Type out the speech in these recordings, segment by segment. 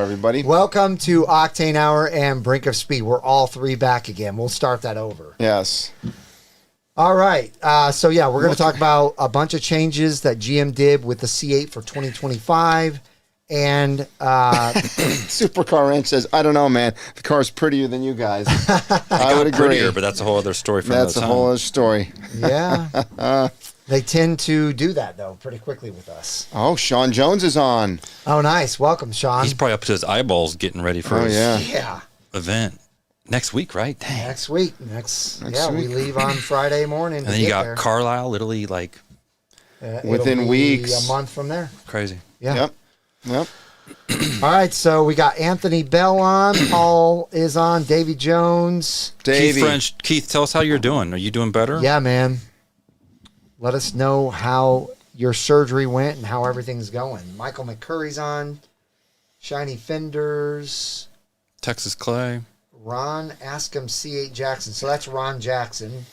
Everybody. Welcome to Octane Hour and Brinkofspeed. We're all three back again. We'll start that over. Yes. All right. So, yeah, we're going to talk about a bunch of changes that GM did with the C8 for 2025. And Supercar Ranch says, I don't know, man. The car's prettier than you guys. I would agree. Prettier, but that's a whole other story for another time. That's a whole other story. Yeah. They tend to do that, though, pretty quickly with us. Oh, Sean Jones is on. Oh, nice. Welcome, Sean. He's probably up to his eyeballs getting ready for his event. Next week, right? Dang. Next week. Next week. We leave on Friday morning. And then you got Carlisle, literally, like... within weeks. A month from there. Crazy. Yeah. Yep. All right, so we got Anthony Bell on. Paul is on. Davy Jones. Davey. Keith French. Keith, tell us how you're doing. Are you doing better? Yeah, man. Let us know how your surgery went and how everything's going. Michael McCurry's on. Shiny Fenders. Texas Clay. Ron Askham C8 Jackson. So that's Ron Jackson.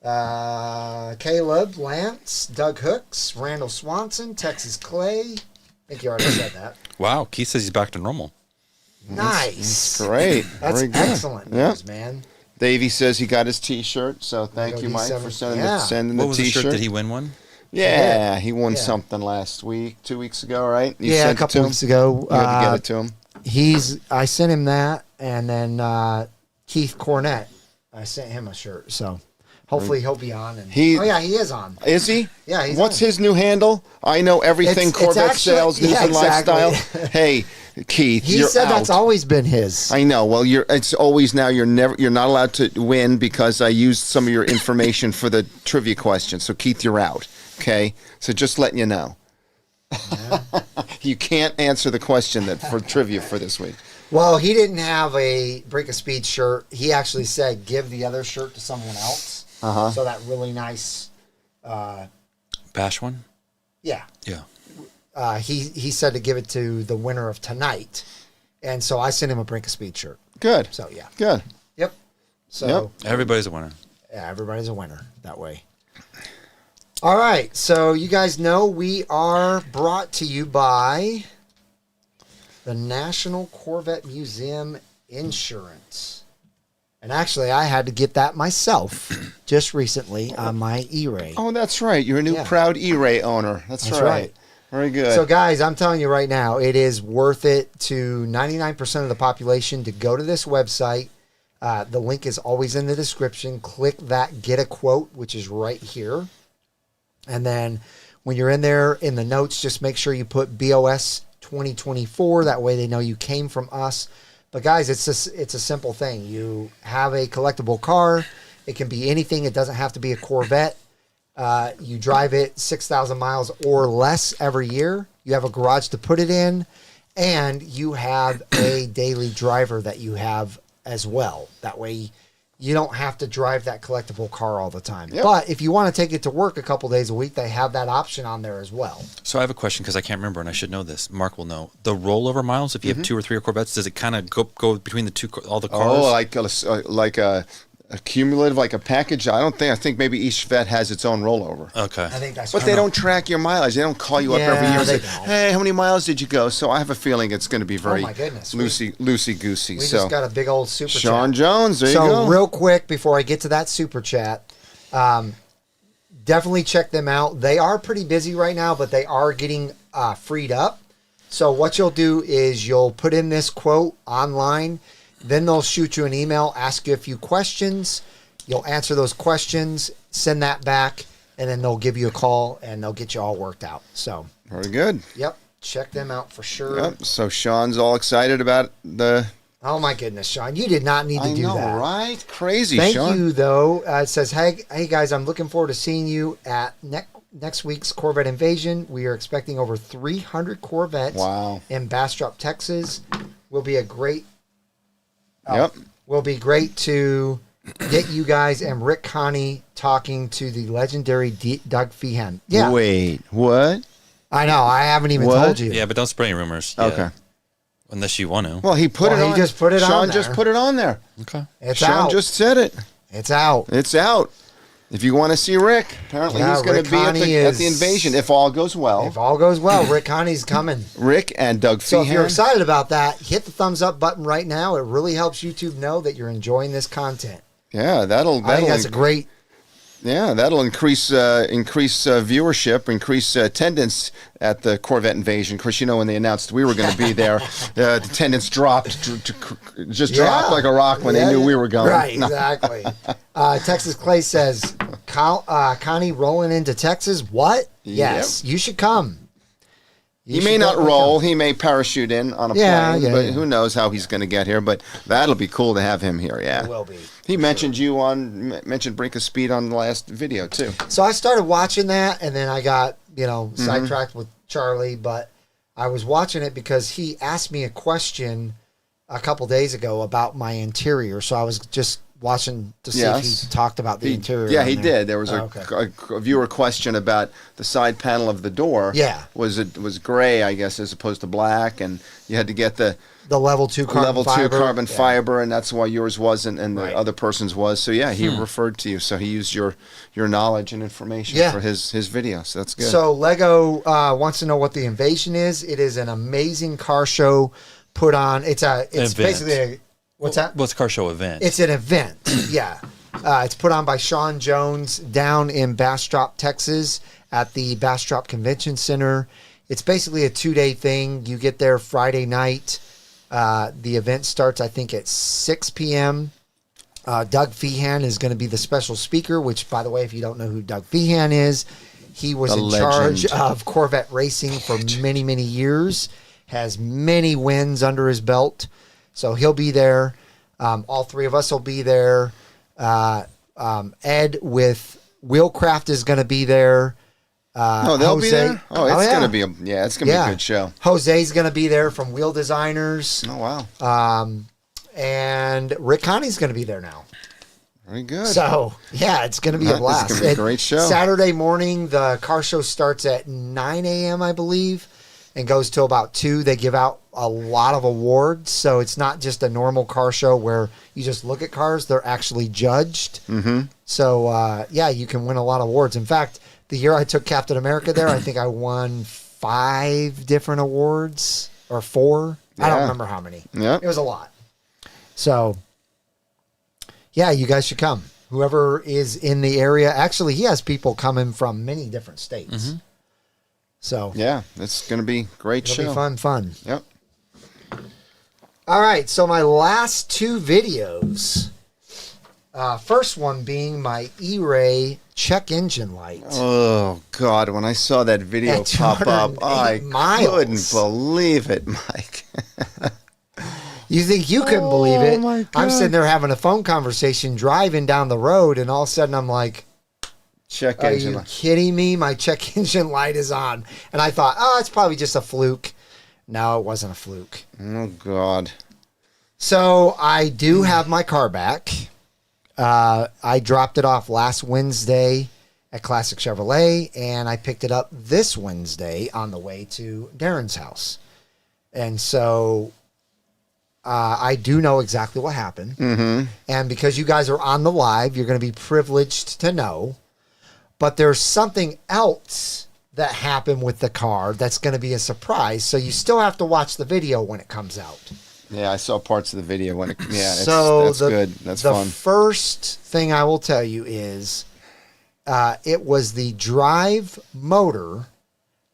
Caleb Lance. Doug Hooks. Randall Swanson. Texas Clay. I think you already said that. Wow, Keith says he's back to normal. Nice. That's great. That's Very good. excellent news, man. Davey says he got his T-shirt, so thank you, Mike, for sending the T-shirt. What was the shirt? Did he win one? Yeah, he won something last week, 2 weeks ago, right? You a couple weeks ago. You had to get it to him. I sent him that, and then Keith Cornett, I sent him a shirt. So hopefully he'll be on. And, he is on. Is he? Yeah, he's What's on. his new handle? I know everything Corvette sales, news and lifestyle. Hey, Keith, he said that's always been his. I know. Well, it's always now. You're not allowed to win because I used some of your information for the trivia question. So Keith, you're out. Okay, so just letting you know. Yeah. You can't answer the question for trivia for this week. Well, he didn't have a Brinkofspeed shirt. He actually said give the other shirt to someone else. So that really nice Bash one? Yeah. Yeah. He said to give it to the winner of tonight. And so I sent him a Brinkofspeed shirt. Good. So, yeah. Good. Yep. So everybody's a winner. Yeah, everybody's a winner that way. All right. So you guys know we are brought to you by the National Corvette Museum Insurance. And actually, I had to get that myself just recently on my E-Ray. Oh, that's right. You're a new proud E-Ray owner. That's right. Very good. So, guys, I'm telling you right now, it is worth it to 99% of the population to go to this website. The link is always in the description. Click that Get a Quote, which is right here. And then when you're in there in the notes, just make sure you put BOS 2024. That way they know you came from us. But, guys, it's a simple thing. You have a collectible car. It can be anything. It doesn't have to be a Corvette. You drive it 6,000 miles or less every year. You have a garage to put it in, and you have a daily driver that you have as well. That way you don't have to drive that collectible car all the time. Yep. But if you want to take it to work a couple days a week, they have that option on there as well. So I have a question because I can't remember, and I should know this. Mark will know. The rollover miles, if you have 2 or 3 Corvettes, does it kind of go between all the cars? Oh, like a cumulative, like a package. I think maybe each vet has its own rollover. Okay. I think that's. But they don't track your mileage. They don't call you up every year and say, "Hey, how many miles did you go?" So I have a feeling it's going to be very loosey goosey. We just got a big old super chat. Sean Jones, there you go. So real quick before I get to that super chat, definitely check them out. They are pretty busy right now, but they are getting freed up. So what you'll do is you'll put in this quote online. Then they'll shoot you an email, ask you a few questions. You'll answer those questions, send that back, and then they'll give you a call, and they'll get you all worked out. So very good. Yep. Check them out for sure. Yep. So Sean's all excited about the... Oh, my goodness, Sean. You did not need to do that. I know, right? Crazy, Thank Sean. you, though. It says, hey, guys, I'm looking forward to seeing you at next week's Corvette Invasion. We are expecting over 300 Corvettes in Bastrop, Texas. Will be great to get you guys and Rick Connie talking to the legendary Doug Feehan. Yeah. Wait, what? I know. I haven't even told you. Yeah, but don't spread any rumors. Okay. Yeah. Unless you want to. Well, he put it on. He just put it on Sean there. just put it on there. Okay. It's Sean out. just said it. It's out. It's out. If you want to see Rick, apparently he's going to be at the invasion if all goes well. If all goes well, Rick Connie's coming. Rick and Doug So if Feehan. you're excited about that, hit the thumbs up button right now. It really helps YouTube know that you're enjoying this content. Yeah, that'll I think that's a great. Yeah, that'll increase viewership, increase attendance at the Corvette invasion. Of course, you know when they announced we were going to be there, the attendance dropped, dropped like a rock when they knew we were going. Right, exactly. Texas Clay says, Connie rolling into Texas? What? Yes, you should come. He may not roll. He may parachute in on a plane, but who knows how he's going to get here. But that'll be cool to have him here, yeah. It will be. He mentioned mentioned Brinkofspeed on the last video, too. So I started watching that, and then I got, sidetracked with Charlie, but I was watching it because he asked me a question a couple days ago about my interior. So I was just watching to see if he talked about the interior. Yeah, he did. There was a viewer question about the side panel of the door. Yeah. Was gray, I guess, as opposed to black, and you had to get the level 2 carbon fiber, and that's why yours wasn't and the other person's was. So yeah, he referred to you. So he used your knowledge and information for his video. So that's good. So Lego wants to know what the invasion is. It is an amazing car show put on. It's basically a what's that? What's car show event? It's an event. Yeah. It's put on by Sean Jones down in Bastrop, Texas at the Bastrop Convention Center. It's basically a 2-day thing. You get there Friday night. The event starts, I think, at 6 p.m. Doug Feehan is going to be the special speaker, which, by the way, if you don't know who Doug Feehan is, he was in charge of Corvette racing for many, many years, has many wins under his belt. So he'll be there. All three of us will be there. Ed with WheelCraft is going to be there. They'll be there? It's going to be it's going to be a good show. Jose's going to be there from Wheel Designers. Oh, wow. And Rick Connie's going to be there now. Very good. So, it's going to be a blast. It's going to be a great show. Saturday morning, the car show starts at 9 a.m., I believe, and goes till about 2. They give out a lot of awards, so it's not just a normal car show where you just look at cars. They're actually judged. Mm-hmm. So, you can win a lot of awards. In fact, the year I took Captain America there, I think I won 5 different awards, or 4. I don't remember how many. Yeah. It was a lot. So, you guys should come. Whoever is in the area. Actually, he has people coming from many different states. Mm-hmm. So yeah, it's going to be a great show. It'll be fun. Yep. All right, so my last 2 videos. First one being my E-Ray check engine light. Oh, God, when I saw that video pop up, I couldn't believe it, Mike. You think you couldn't believe it? My God. I'm sitting there having a phone conversation, driving down the road, and all of a sudden I'm like, check engine light. Are you kidding me? My check engine light is on. And I thought, it's probably just a fluke. No, it wasn't a fluke. Oh, God. So I do have my car back. I dropped it off last Wednesday at Classic Chevrolet, and I picked it up this Wednesday on the way to Darren's house. And so I do know exactly what happened. Mm-hmm. And because you guys are on the live, you're going to be privileged to know. But there's something else that happened with the car that's going to be a surprise. So you still have to watch the video when it comes out. Yeah, I saw parts of the video when it. Yeah, so that's good. That's fun. The first thing I will tell you is, it was the drive motor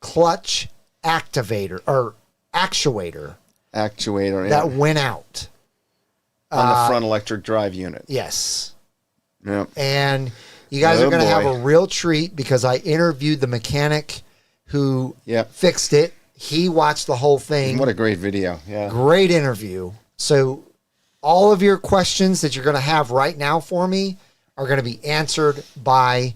clutch activator or actuator that went out on the front electric drive unit. Yes. Yep. And you guys are going to have a real treat because I interviewed the mechanic who fixed it. He watched the whole thing. What a great video. Yeah. Great interview. So all of your questions that you're going to have right now for me are going to be answered by, I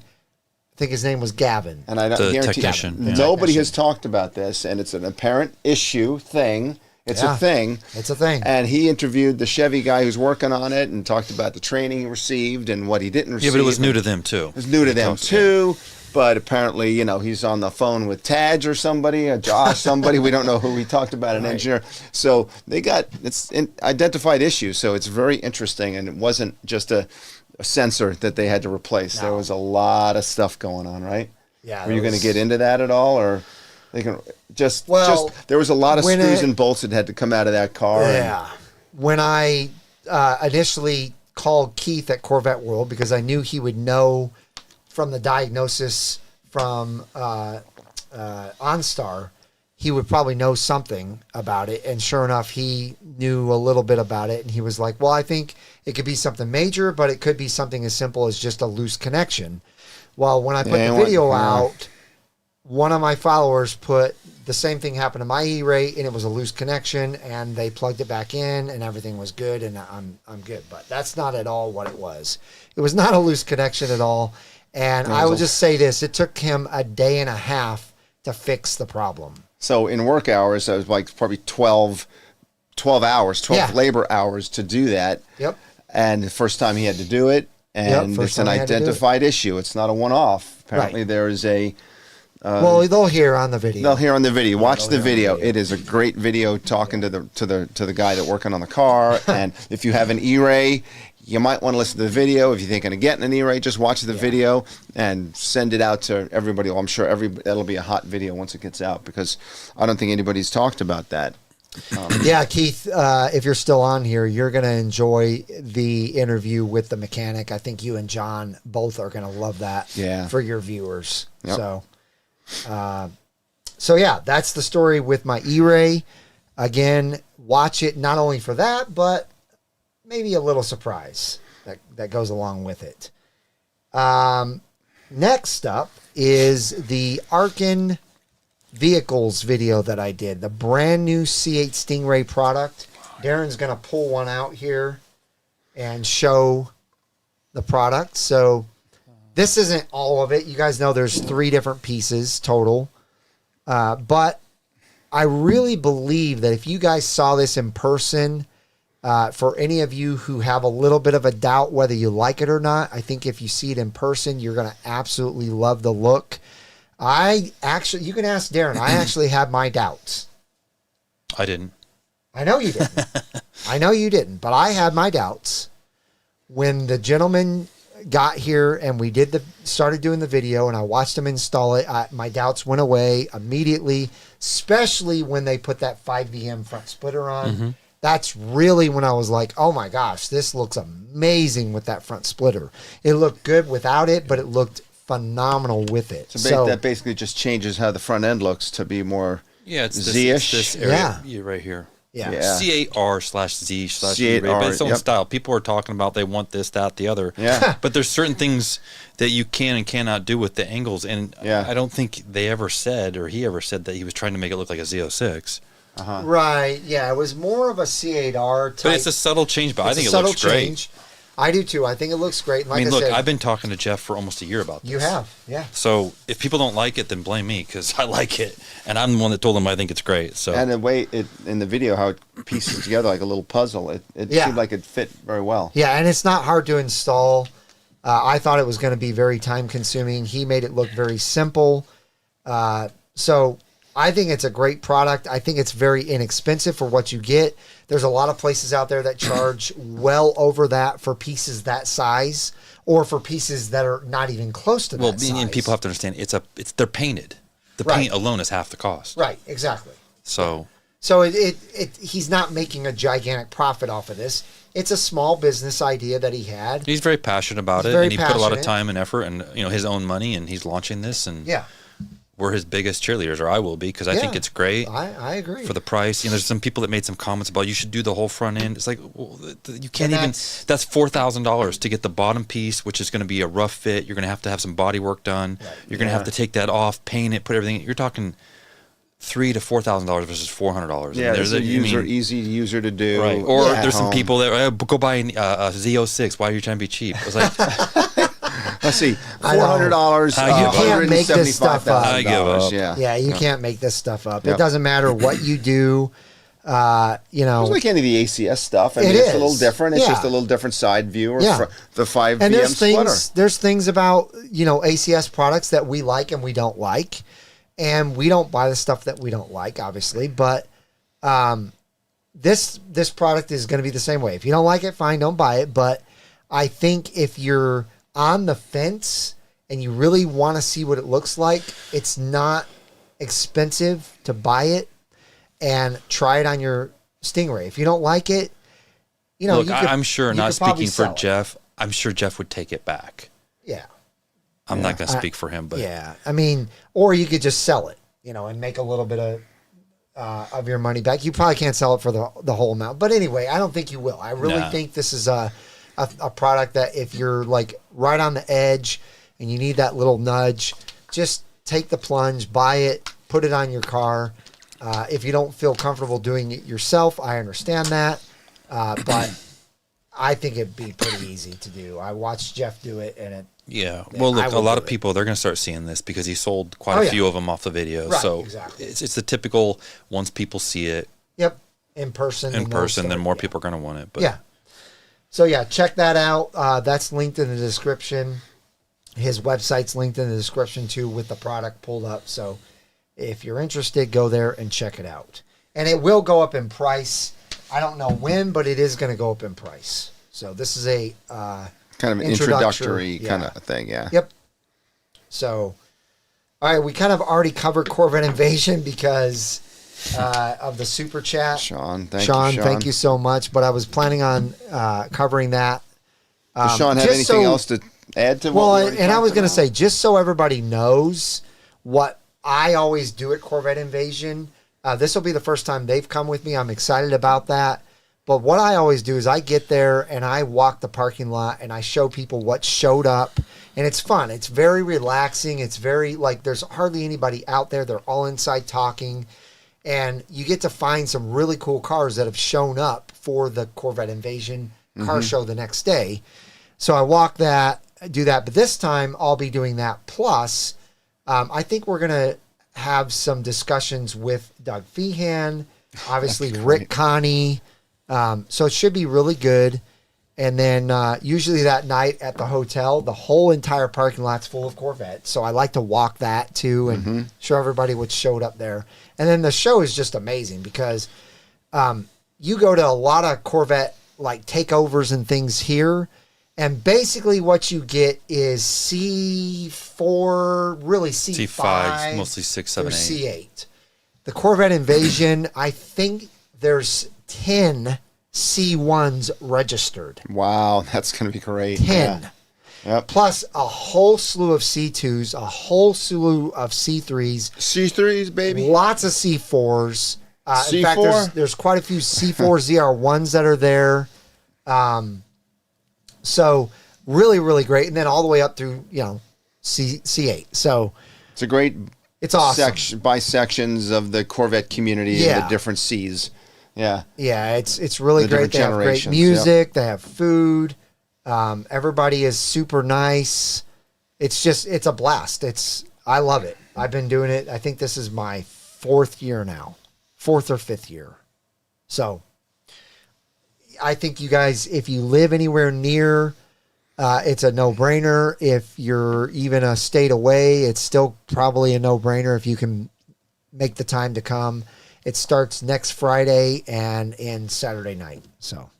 think his name was Gavin. And I guarantee technician. Nobody has talked about this, and it's an apparent thing. It's a thing. It's a thing. And he interviewed the Chevy guy who's working on it and talked about the training he received and what he didn't receive. Yeah, but it was new to them, too. It was new to them, too. But apparently, he's on the phone with Taj or somebody, Josh, somebody. We don't know who. He talked about an engineer. So they got identified issues. So it's very interesting. And it wasn't just a sensor that they had to replace. No. There was a lot of stuff going on, right? Yeah. Were you going to get into that at all, or they can just there was a lot of when screws and bolts that had to come out of that car. Yeah. When I initially called Keith at Corvette World, because I knew he would know from the diagnosis from OnStar, he would probably know something about it. And sure enough, he knew a little bit about it. And he was like, well, I think it could be something major, but it could be something as simple as just a loose connection. Well, when I put the video out, one of my followers put the same thing happened to my E-Ray, and it was a loose connection, and they plugged it back in, and everything was good, and I'm good. But that's not at all what it was. It was not a loose connection at all. And I will just say this. It took him a day and a half to fix the problem. So in work hours, it was like probably 12 hours, 12 labor hours to do that. Yep. And the first time he had to do it, and it's an identified issue. It's not a one-off. Apparently there is a... well, they'll hear on the video. They'll hear on the video. Watch the video. It is a great video talking to the guy that's working on the car. And if you have an E-Ray, you might want to listen to the video. If you're thinking of getting an E-Ray, just watch the video and send it out to everybody. Well, I'm sure that'll be a hot video once it gets out, because I don't think anybody's talked about that. Yeah, Keith, if you're still on here, you're going to enjoy the interview with the mechanic. I think you and John both are going to love that for your viewers. Yep. So yeah, that's the story with my E-Ray. Again, watch it not only for that, but maybe a little surprise that goes along with it. Next up is the Arkin Vehicles video that I did, the brand new C8 Stingray product. Darren's going to pull one out here and show the product. So this isn't all of it. You guys know there's 3 different pieces total. But I really believe that if you guys saw this in person, for any of you who have a little bit of a doubt whether you like it or not, I think if you see it in person, you're going to absolutely love the look. You can ask Darren. I actually had my doubts. I didn't. I know you didn't. I know you didn't, but I had my doubts when the gentleman got here and we started doing the video and I watched him install it. My doubts went away immediately, especially when they put that 5VM front splitter on. Mm-hmm. That's really when I was like, oh my gosh, this looks amazing with that front splitter. It looked good without it, but it looked phenomenal with it. So that basically just changes how the front end looks to be more it's Z-ish. This area right here. Yeah. C8R/Z/E-Ray, but its own style. People are talking about they want this, that, the other. Yeah. But there's certain things that you can and cannot do with the angles, and I don't think they ever said, or he ever said, that he was trying to make it look like a Z06. Uh-huh. Right. Yeah, it was more of a C8R type. But it's a subtle change, but I think it looks great. I do too. I think it looks great. Like look, I've been talking to Jeff for almost a year about this. You have, yeah. So if people don't like it, then blame me, because I like it, and I'm the one that told them I think it's great. So and the way in the video how it pieces together like a little puzzle, it seemed like it fit very well. Yeah, and it's not hard to install. I thought it was going to be very time consuming. He made it look very simple. So I think it's a great product. I think it's very inexpensive for what you get. There's a lot of places out there that charge well over that for pieces that size, or for pieces that are not even close to that size. And people have to understand they're painted. The paint alone is half the cost. Right, exactly. So he's not making a gigantic profit off of this. It's a small business idea that he had. He's very passionate about it, and he put a lot of time and effort and his own money, and he's launching this, and we're his biggest cheerleaders, or I will be, because I think it's great. I agree. For the price. There's some people that made some comments about you should do the whole front end. It's like, well, you can't even. That's $4,000 to get the bottom piece, which is going to be a rough fit. You're going to have some body work done. Right. You're going to have to take that off, paint it, put everything. You're talking $3,000 to $4,000 versus $400. Yeah, there's easy user to do. Right. Or there's some people that go buy a Z06. Why are you trying to be cheap? I was like. Let's see, $400. You can't make this stuff up. I give up. Yeah, you can't make this stuff up. It doesn't matter what you do. It's like any of the ACS stuff. It's a little different. It's just a little different side view or the 5VM splitter. There's things about ACS products that we like and we don't like, and we don't buy the stuff that we don't like, obviously. But this product is going to be the same way. If you don't like it, fine, don't buy it. But I think if you're on the fence and you really want to see what it looks like, it's not expensive to buy it and try it on your Stingray. If you don't like it, you know, look, I'm sure, not speaking for it. Jeff, I'm sure Jeff would take it back. Yeah. I'm not going to speak for him, but yeah, I mean, or you could just sell it, you know, and make a little bit of your money back. You probably can't sell it for the whole amount, but anyway, I don't think you will. I really think this is a product that if you're like right on the edge and you need that little nudge, just take the plunge, buy it, put it on your car. If you don't feel comfortable doing it yourself, I understand that, but I think it'd be pretty easy to do. I watched Jeff do it, and well, look, a lot of people, they're going to start seeing this because he sold quite a few of them off the video. Right, so exactly. it's the typical, once people see it in person, then more people are going to want it. But So check that out. That's linked in the description. His website's linked in the description too, with the product pulled up. So if you're interested, go there and check it out. And it will go up in price. I don't know when, but it is going to go up in price. So this is a kind of an introductory kind of thing, yeah. Yep. So, all right, we kind of already covered Corvette Invasion because of the super chat. Sean, thank you so much. But I was planning on covering that. Does Sean have anything else to add to what we already and I was talked going to about? say, just so everybody knows what I always do at Corvette Invasion, this will be the first time they've come with me. I'm excited about that. But what I always do is I get there and I walk the parking lot and I show people what showed up. And it's fun. It's very relaxing. It's very, like, there's hardly anybody out there. They're all inside talking. And you get to find some really cool cars that have shown up for the Corvette Invasion car show the next day. So I walk that, do that. But this time I'll be doing that. Plus, I think we're going to have some discussions with Doug Feehan, obviously Rick Connie. So it should be really good. And then usually that night at the hotel, the whole entire parking lot's full of Corvettes. So I like to walk that too and show everybody what showed up there. And then the show is just amazing because you go to a lot of Corvette like takeovers and things here. And basically what you get is C4, really C5. C5, mostly 6, 7, 8. C8. The Corvette Invasion, I think there's 10 C1s registered. Wow, that's going to be great. 10. Yeah. Yep. Plus a whole slew of C2s, a whole slew of C3s. C3s, baby. Lots of C4s. In fact, C4? there's quite a few C4 ZR1s that are there. So really, really great. And then all the way up through, C8. So it's a great it's awesome. Bisections of the Corvette community and the different Cs. Yeah. Yeah, it's really great. They have great music. They have food. Everybody is super nice. It's a blast. I love it. I've been doing it. I think this is my 4th year now. 4th or 5th year. So I think you guys, if you live anywhere near, it's a no-brainer. If you're even a state away, it's still probably a no-brainer if you can make the time to come. It starts next Friday and in Saturday night. So,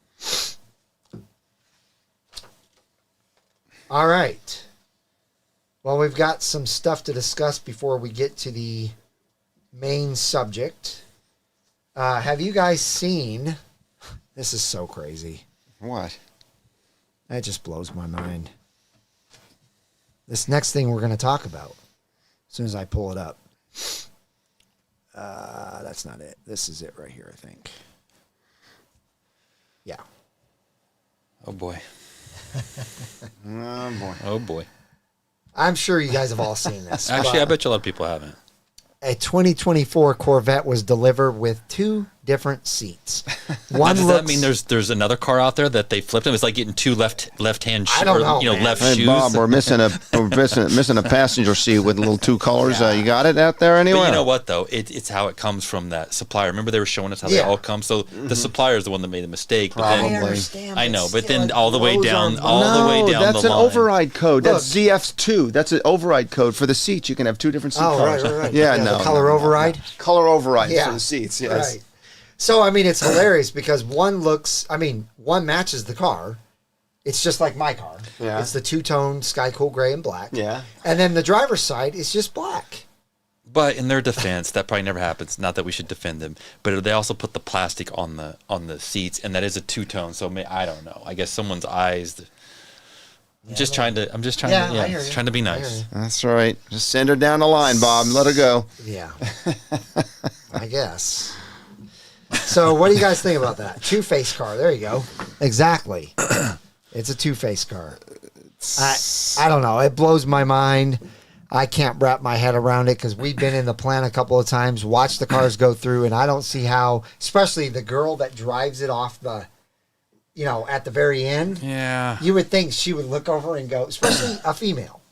all right. Well, we've got some stuff to discuss before we get to the main subject. Have you guys seen... This is so crazy. What? That just blows my mind. This next thing we're going to talk about, as soon as I pull it up. That's not it. This is it right here, I think. Yeah. Oh, boy. Oh, boy. Oh, boy. I'm sure you guys have all seen this. Actually, I bet you a lot of people haven't. A 2024 Corvette was delivered with 2 different seats. One does that mean there's another car out there that they flipped? It was like getting 2 left-hand shoes. I don't know, man. Left Hey, shoes. Bob, we're missing a passenger seat with little 2 colors. You got it out there anyway? But you know what, though? It's how it comes from that supplier. Remember they were showing us how they all come? So the supplier is the one that made the mistake. Probably. But I understand. I know, but still, then it all the way blows down, our all the way down that's the an line. override code. That's Look. ZF2. That's an override code for the seats. You can have 2 different seat colors. Right. Yeah, The color override? Color override Yeah. for the seats, yes. Right. So, I mean, it's hilarious because one matches the car. It's just like my car. Yeah. It's the two-tone sky cool gray and black. Yeah. And then the driver's side is just black. But in their defense, that probably never happens. Not that we should defend them, but they also put the plastic on the seats, and that is a two-tone. So I don't know. I guess someone's eyes. I'm just trying to be nice. That's right. Just send her down the line, Bob, and let her go. Yeah. I guess. So what do you guys think about that? Two-face car. There you go. Exactly. It's a two-face car. I don't know. It blows my mind. I can't wrap my head around it because we've been in the plant a couple of times, watched the cars go through, and I don't see how, especially the girl that drives it off the, at the very end. Yeah. You would think she would look over and go, especially a female,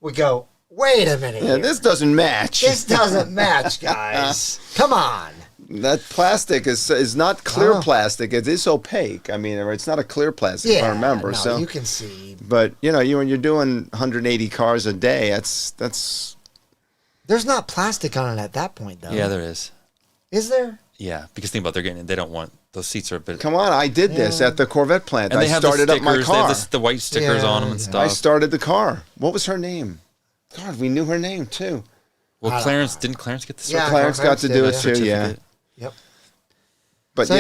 would go, wait a minute. Yeah, this doesn't match. This doesn't match, guys. Come on. That plastic is not clear plastic. It is opaque. I mean, it's not a clear plastic, if I remember. No, so you can see. But, when you're doing 180 cars a day, that's... There's not plastic on it at that point, though. Yeah, there is. Is there? Yeah, because think about they don't want, those seats are a bit... Come on, I did this at the Corvette plant. And I started up my car. They have the white stickers on them and stuff. I started the car. What was her name? God, we knew her name, too. Well, didn't Clarence get the certificate? Yeah, Clarence got to do it, too, yeah. Yep. But so,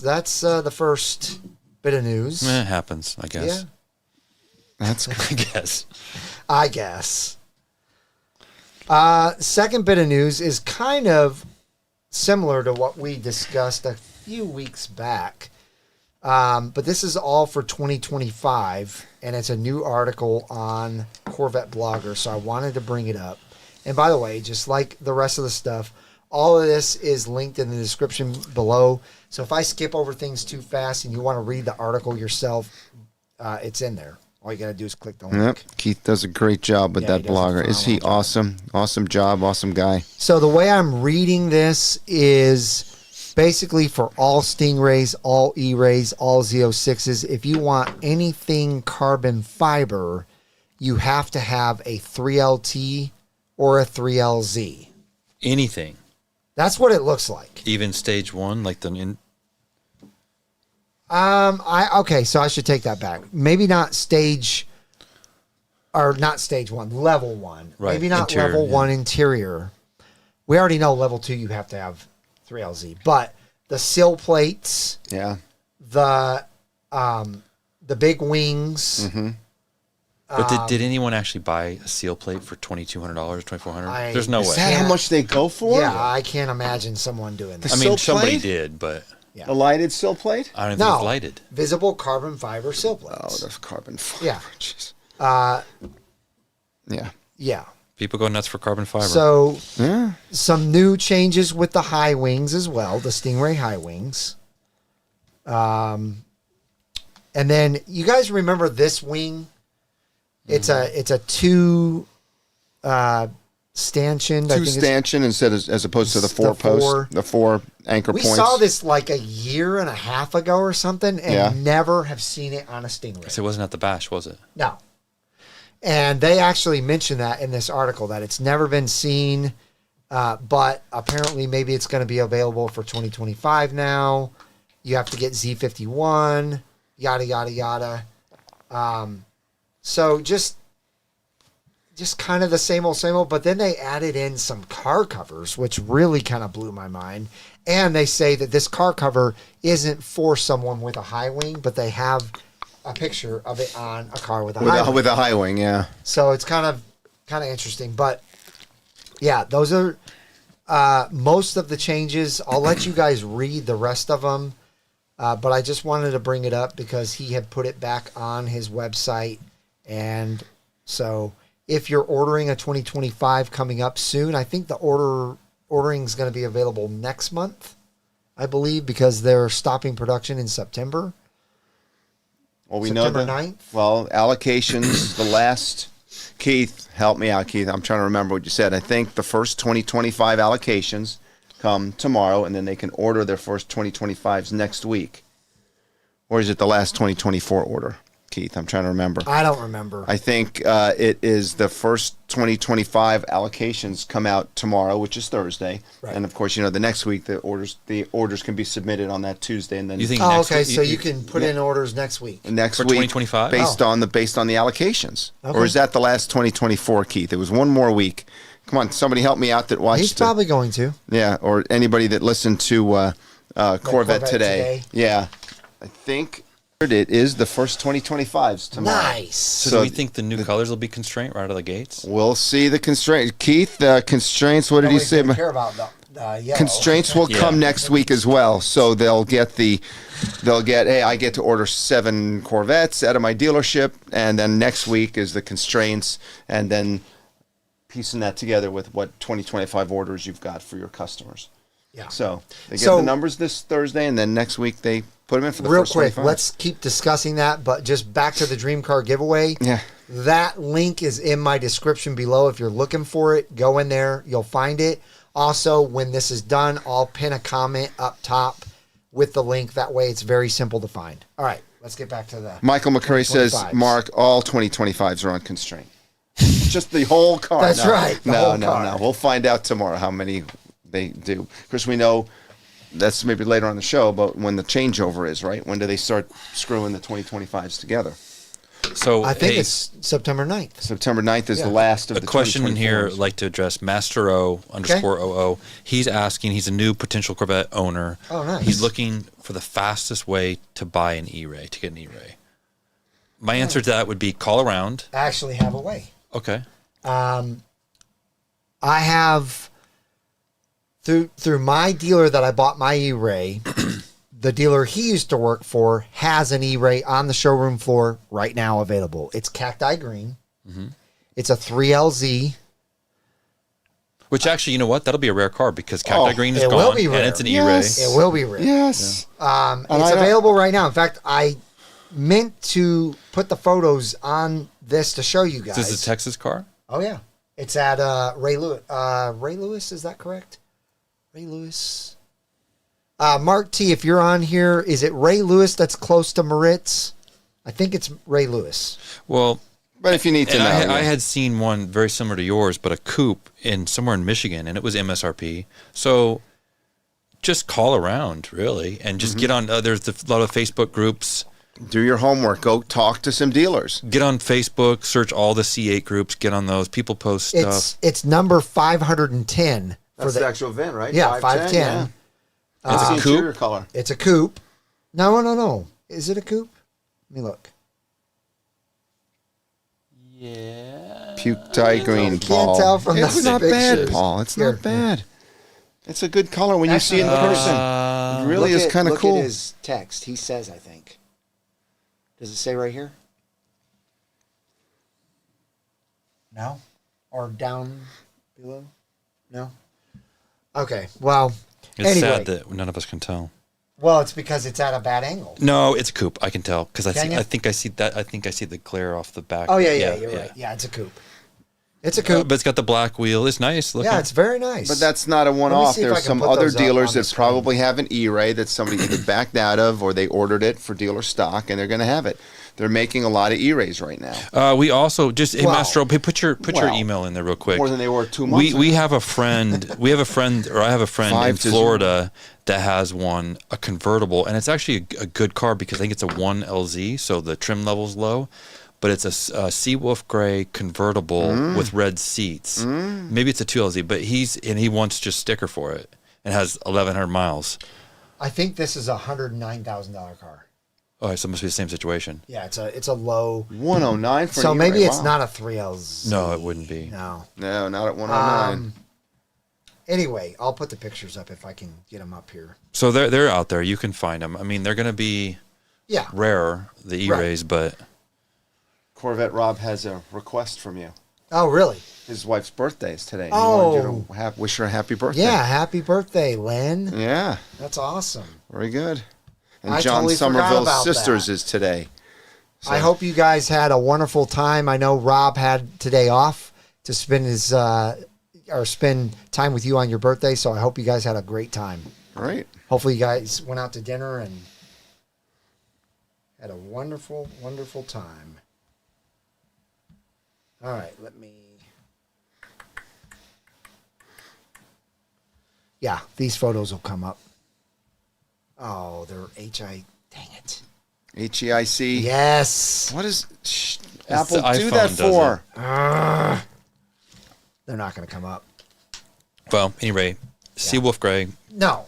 that's the first bit of news. It happens, I guess. Yeah. That's I guess. Second bit of news is kind of similar to what we discussed a few weeks back. But this is all for 2025, and it's a new article on Corvette Blogger, so I wanted to bring it up. And by the way, just like the rest of the stuff, all of this is linked in the description below. So if I skip over things too fast and you want to read the article yourself, it's in there. All you got to do is click the link. Yep. Keith does a great job with that blogger. Is he awesome? Awesome job. Awesome guy. So the way I'm reading this is basically for all Stingrays, all E-Rays, all Z06s. If you want anything carbon fiber, you have to have a 3LT or a 3LZ. Anything. That's what it looks like. Even stage one, like Okay, so I should take that back. Maybe not stage one, level one. Right. Maybe not Interior, level one interior. We already know level 2 you have to have 3LZ, but the sill plates, the big wings. Mm-hmm. But did anyone actually buy a seal plate for $2,200, $2,400? There's no way. Is that how much they go for? Yeah, I can't imagine someone doing that. I mean, somebody plate? did, but The lighted sill plate? I don't think it's lighted. Visible carbon fiber sill plates. Oh, the carbon fiber. Yeah. Jeez. Yeah. People go nuts for carbon fiber. So, some new changes with the high wings as well, the Stingray high wings. And then, you guys remember this wing? It's a two stanchion. Two stanchion as opposed to the four post, the four anchor points. We saw this like a year and a half ago or something, and never have seen it on a Stingray. So it wasn't at the bash, was it? No. And they actually mentioned that in this article, that it's never been seen, but apparently maybe it's going to be available for 2025 now. You have to get Z51, yada, yada, yada. So just kind of the same old, but then they added in some car covers, which really kind of blew my mind. And they say that this car cover isn't for someone with a high wing, but they have a picture of it on a car with a high wing. With a high wing, yeah. So it's kind of interesting. But yeah, those are most of the changes. I'll let you guys read the rest of them. But I just wanted to bring it up because he had put it back on his website. And so if you're ordering a 2025 coming up soon, I think the ordering is going to be available next month, I believe, because they're stopping production in September. Well, we September know that. 9th. Well, allocations, the last. Keith, help me out, Keith. I'm trying to remember what you said. I think the first 2025 allocations come tomorrow, and then they can order their first 2025s next week. Or is it the last 2024 order? Keith? I'm trying to remember. I don't remember. I think it is the first 2025 allocations come out tomorrow, which is Thursday, Right. and of course, the next week the orders can be submitted on that Tuesday, and then You think Oh, next okay. week- So you can put in orders next week. next For week 2025? based on the allocations, Okay. or is that the last 2024, Keith? It was one more week. Come on, somebody help me out that watched. He's probably going to. Yeah, or anybody that listened to Corvette Corvette today. today. Yeah, I think it is the first 2025s tomorrow. Nice. So, So do we think the new colors will be constraint right out of the gates? We'll see the constraints. Keith, constraints. What did he Nobody's say? gonna care about the yellow. Constraints will Yeah. come next week as well. So they'll get hey, I get to order 7 Corvettes out of my dealership, and then next week is the constraints, and then piecing that together with what 2025 orders you've got for your customers. Yeah. So they get So- the numbers this Thursday, and then next week they put them in for the Real first quick, 25. let's keep discussing that, but just back to the dream car giveaway. Yeah. That link is in my description below. If you're looking for it, go in there. You'll find it. Also, when this is done, I'll pin a comment up top with the link. That way it's very simple to find. All right, let's get back to the Michael McCurry says, 2025s. Mark, all 2025s are on constraint. Just the whole car. That's No, right, the No, whole no, car. no. We'll find out tomorrow how many they do. Of course, we know that's maybe later on the show, but when the changeover is, right? When do they start screwing the 2025s together? So I think hey, it's September 9th. September 9th is Yeah. the last of a the question in here 2024s. I'd like to address Master O _00. He's asking, he's a new potential Corvette owner. Oh, nice. He's looking for the fastest way to buy an E-Ray, to get an E-Ray. My answer to that would be call around. I actually have a way. Okay. I have through my dealer that I bought my E-Ray, the dealer he used to work for has an E-Ray on the showroom floor right now available. It's cacti green. It's a 3LZ. Which actually, you know what? That'll be a rare car because Cacti Oh, Green is it will gone be and rare. it's an Yes. E-Ray. It will be rare. Yes. It's I don't- available right now. In fact, I meant to put the photos on this to show you guys. This is a Texas car? Oh yeah, it's at Ray Lewis. Ray Lewis, is that correct? Ray Lewis. Mark T, if you're on here, is it Ray Lewis that's close to Moritz? I think it's Ray Lewis. Well, But if you need to and know. I had seen one very similar to yours, but a coupe in somewhere in Michigan, and it was MSRP. So just call around, really, and just get on. There's a lot of Facebook groups. Do your homework. Go talk to some dealers. Get on Facebook, search all the C8 groups, get on those. People post stuff. It's number 510 for the. actual VIN, right? Yeah, 510. It's a the coupe? interior color. It's a coupe. No. Is it a coupe? Let me look. Yeah. Puke dye green, Can't Paul. tell from it's the not bad, pictures. Paul. It's Here. not bad. It's a good color when you see it in Actually, person. It really is kind of cool. Look at his text. He says, I think. Does it say right here? No? Or down below? No? Okay. Well, It's anyway. sad that none of us can tell. Well, it's because it's at a bad angle. No, it's a coupe. I can tell because Can you? I think I see that. I think I see the glare off the back. Oh, yeah, you're right. Yeah, it's a coupe. It's a coupe. But it's got the black wheel. It's nice looking. Yeah, it's very nice. But that's not a one-off. see if I There's can some put other those up dealers on the that screen. probably have an E-Ray that somebody either backed out of or they ordered it for dealer stock, and they're going to have it. They're making a lot of E-Rays right now. We also just hey, Wow. Mastro, hey, put your Wow. email in there real quick. More than they were 2 months We ago. have a friend. I have a friend in 5-0. Florida that has a convertible, and it's actually a good car because I think it's a 1LZ, so the trim level's low. But it's a Seawolf gray convertible with red seats. Maybe it's a 2LZ, but he wants just sticker for it and has 1,100 miles. I think this is a $109,000 car. Oh, so it must be the same situation. Yeah, it's a low. 109 for So an maybe E-Ray. it's Wow. not a 3LZ. No, it wouldn't be. No. No, not at 109. Anyway, I'll put the pictures up if I can get them up here. So they're out there. You can find them. I mean, they're going to be Yeah. rare, the E-Rays, but Corvette Rob has a request from you. Oh, really? His wife's birthday is today. He Oh. wanted you to wish her a happy birthday. Yeah. Happy birthday, Len. Yeah, That's awesome. very good. And I John totally forgot Somerville's about sisters that. is today. So- I hope you guys had a wonderful time. I know Rob had today off to spend spend time with you on your birthday, so I hope you guys had a great time. Right. Hopefully you guys went out to dinner and Had a wonderful, wonderful time. All right, let me... Yeah, these photos will come up. Oh, they're HI... Dang it. HEIC. Yes. What is... the Apple do iPhone that does for? They're not going to come up. Well, anyway, Seawolf Gray. No.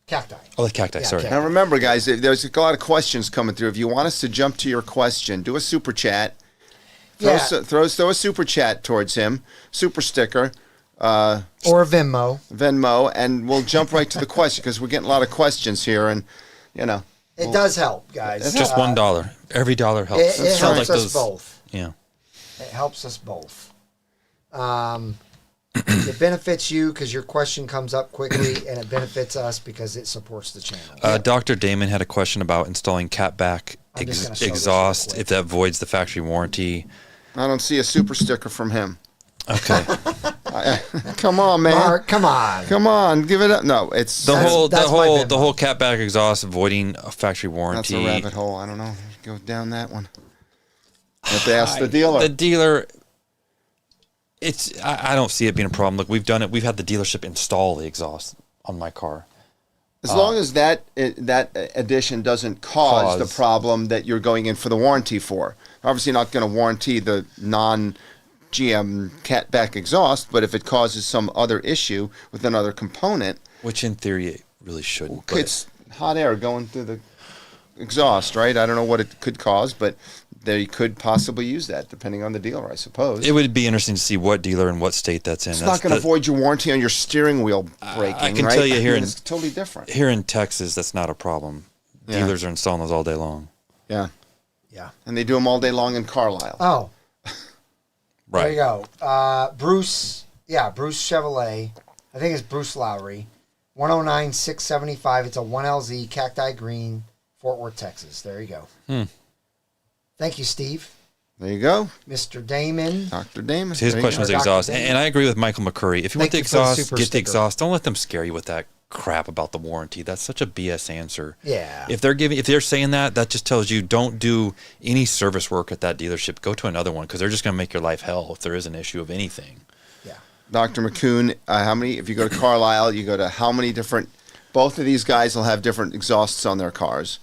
Cacti. Oh, the cacti. Yeah, Sorry. cacti. Now remember, guys, there's a lot of questions coming through. If you want us to jump to your question, do a super chat. Throw a super chat towards him, super sticker, Or Venmo, and we'll jump right to the question because we're getting a lot of questions here, and It does help, guys. Just $1. Every dollar helps. It Sounds helps us both. Yeah. It helps us both. It benefits you because your question comes up quickly, and it benefits us because it supports the channel. Dr. Damon had a question about installing catback I'm just gonna show this exhaust real quick. if that voids the factory warranty. I don't see a super sticker from him. Okay. Come on, man. Mark, come on. Come on, give it up. No, it's The whole my the whole catback exhaust voiding a factory warranty. that's a rabbit hole. I don't know. Go down that one. You have to ask the dealer. The dealer. I don't see it being a problem. Look, we've done it. We've had the dealership install the exhaust on my car. As long as that addition doesn't cause the problem that you're going in for the warranty for. Obviously, not going to warranty the non-GM catback exhaust, but if it causes some other issue with another component, Which in theory it really shouldn't. But it's hot air going through the exhaust, right? I don't know what it could cause, but they could possibly use that depending on the dealer, I suppose. it would be interesting to see what dealer and what state that's in. It's not going to void your warranty on your steering wheel braking, I can right? tell you here in- it's totally different. Here in Texas, that's not a problem. Yeah. Dealers are installing those all day long. Yeah. Yeah. And they do them all day long in Carlisle. Oh, Right. there you go. Bruce Chevrolet. I think it's Bruce Lowry. 109,675. It's a 1LZ Cacti Green, Fort Worth, Texas. There you go. Thank you, Steve. There you go. Mr. Damon. Dr. Damon. His There you question go. was Dr. exhaust. Damon. And I agree with Michael McCurry. If you want Thank the you for the exhaust, super get the sticker. exhaust. Don't let them scare you with that crap about the warranty. That's such a BS answer. Yeah. If they're saying that just tells you don't do any service work at that dealership. Go to another one because they're just going to make your life hell if there is an issue of anything. Yeah. Dr. McCoon, if you go to Carlisle, you go to how many different, both of these guys will have different exhausts on their cars.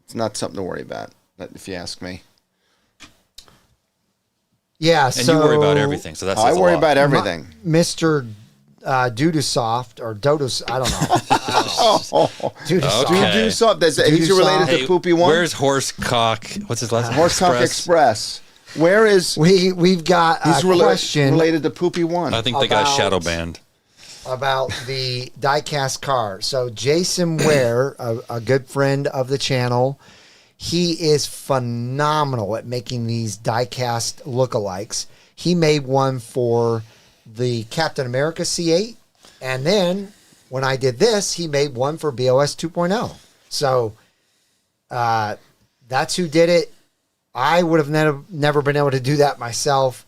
It's not something to worry about, if you ask me. Yeah. And So you worry about everything. So that's I worry about everything. Mr. Dudusoft or Dodos. I don't know. Dudusoft. Okay. Do something. He's related to Poopy One. Where's Horsecock? What's his last name? Horsecock Express. Where is We've got a he's question related to Poopy One? I think the guy's about- shadow banned. about the diecast car. So Jason Ware, a good friend of the channel, he is phenomenal at making these diecast lookalikes. He made one for the Captain America C8, and then when I did this, he made one for BOS 2.0. So that's who did it. I would have never been able to do that myself.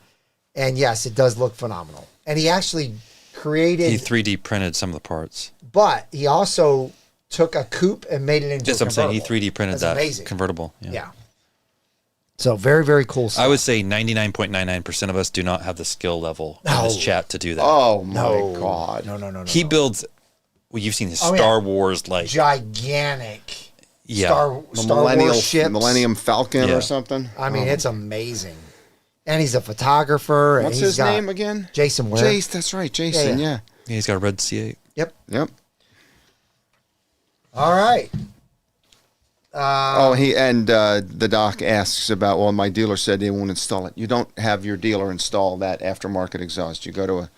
And yes, it does look phenomenal. And he actually created... He 3D printed some of the parts. But he also took a coupe and made it into That's a what I'm saying. He convertible. 3D printed That's that amazing. convertible. Yeah. So very, very cool stuff. I would say 99.99% of us do not have the skill level in this No. chat to do that. Oh my God! No. He builds. Well, you've seen his Oh, yeah. Star Wars like gigantic yeah. Star Millennium Wars ships. Millennium Falcon Yeah. or something. I mean, it's amazing. And he's a photographer. And What's he's his got name again? Jason Ware. Jace. That's right, Jason. Yeah. Yeah. Yeah, he's got a red C8. Yep. Yep. All right. The doc asks about. Well, my dealer said they won't install it. You don't have your dealer install that aftermarket exhaust. You go to a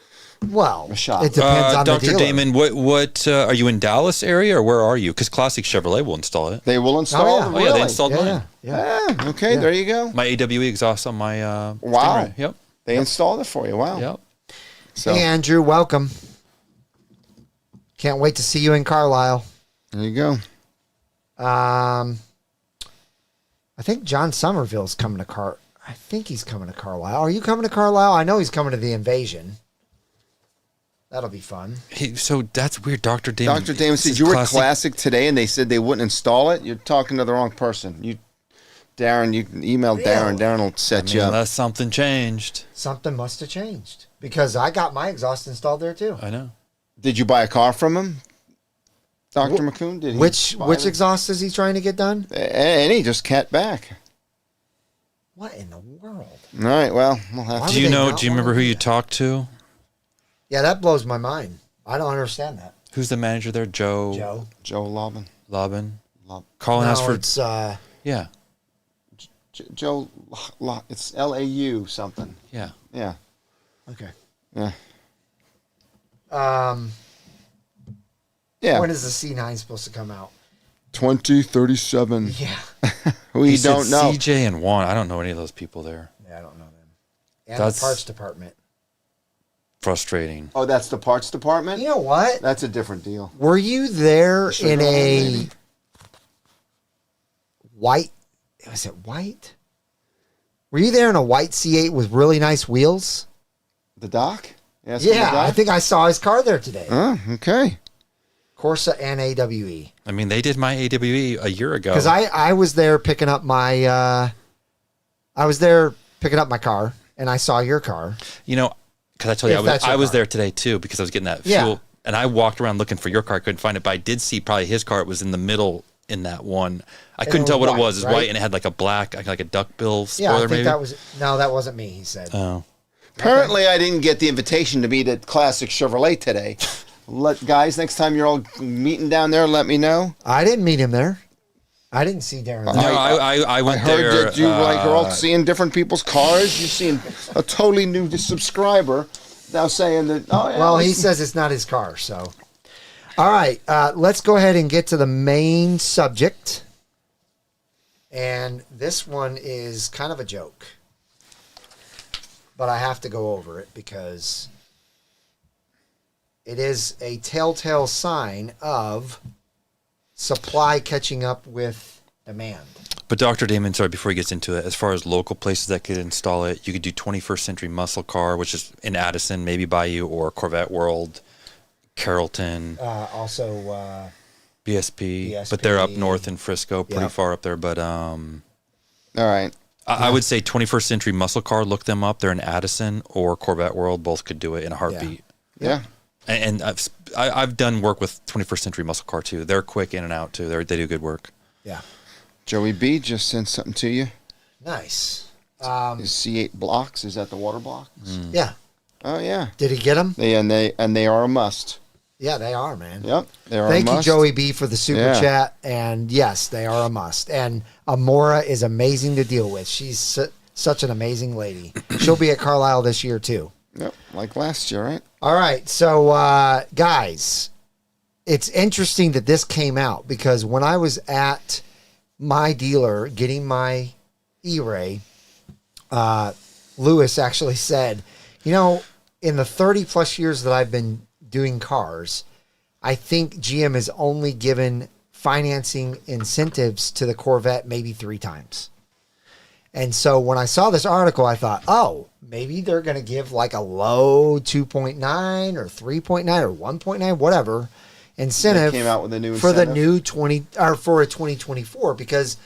shop. It depends on the Dr. dealer. Damon, what are you in Dallas area or where are you? Because Classic Chevrolet will install it. They will install. Oh, yeah. it? Oh yeah, they Really? installed mine. Yeah. Okay, Yeah. there you go. My AWE exhaust on my Wow. Stingray. Yep. They installed it for you. Wow. Yep. So Hey, Andrew, welcome. Can't wait to see you in Carlisle. there you go. I think John Somerville's coming to I think he's coming to Carlisle. Are you coming to Carlisle? I know he's coming to the Invasion. That'll be fun. So that's weird. Dr. Damon. Dr. Damon this said is you were at Classic today and they said they wouldn't install it. You're talking to the wrong person. Darren, you can email Darren. Darren will set you up. Unless something changed. Something must have changed because I got my exhaust installed there too. I know. Did you buy a car from him, Dr. McCoon? Did he Which buy it? exhaust is he trying to get done? Any, just cat back. What in the world? All right, well, we'll have Why to. Do you would they know? not Do you wanna remember who do you that? talked to? Yeah, that blows my mind. I don't understand that. Who's the manager there? Joe Joe Lobin. Lobin. Lob- Calling us No, for it's yeah, Joe, it's Lau something. yeah. Yeah, okay. yeah, When yeah. is the C9 supposed to come out? 2037. Yeah. We He said don't know. CJ and Juan. I don't know any of those people there. Yeah, I don't know them. And That's- the parts department. Frustrating. Oh, that's the parts department? You know what? That's a different deal. Were you there Sure in don't, a maybe. white? Was it white? Were you there in a white C8 with really nice wheels? The doc? Yes, Yeah, I think I saw his car there today. Oh, okay. Corsa and AWE. I mean, they did my AWE a year ago. Because I was there picking up my car and I saw your car. You know, because I told you If that's your I was car. there today too because I was getting that Yeah. fuel, and I walked around looking for your car. I couldn't find it, but I did see probably his car. It was in the middle in that one. I And couldn't it tell was what it white, was. It's right? white and it had like a black, like a duckbill spoiler. Yeah, I think maybe. that wasn't me, he said. Oh, Apparently, I didn't get the invitation to meet at Classic Chevrolet today. Guys, next time you're all meeting down there, let me know. I didn't meet him there. I didn't see Darren no, there. I I went heard there. that you are all seeing different people's cars. You've seen a totally new subscriber now saying that. Oh, yeah, Well, he says it's not his car, so. All right, let's go ahead and get to the main subject. And this one is kind of a joke. But I have to go over it because it is a telltale sign of supply catching up with demand. But Dr. Damon, sorry, before he gets into it, as far as local places that could install it, you could do 21st Century Muscle Car, which is in Addison, maybe by you, or Corvette World, Carrollton, Also, BSP, but they're up BSP. north in Frisco, pretty Yep. far up there. But all right. I would say 21st Century Muscle Car, look them up. They're in Addison, or Corvette World, both could do it in a heartbeat. Yeah. And I've done work with 21st Century Muscle Car too. They're quick in and out too. They do good work. yeah. Joey B just sent something to you. Nice. Is C8 blocks? Is that the water blocks? Yeah. Oh yeah. Did he get them? They are a must. Yeah, they are, man. Yep. They are Thank a you, must. Joey B, for the super Yeah. chat. And yes, they are a must. And Amora is amazing to deal with. She's such an amazing lady. She'll be at Carlisle this year, too. Yep. Like last year, right? All right. So, guys, it's interesting that this came out because when I was at my dealer getting my E-Ray, Lewis actually said, you know, in the 30 plus years that I've been doing cars, I think GM has only given financing incentives to the Corvette maybe 3 times. And so when I saw this article, I thought, oh, maybe they're going to give like a low 2.9 or 3.9 or 1.9, whatever, incentive They came out with a new for the incentive. new 20 or for a 2024 because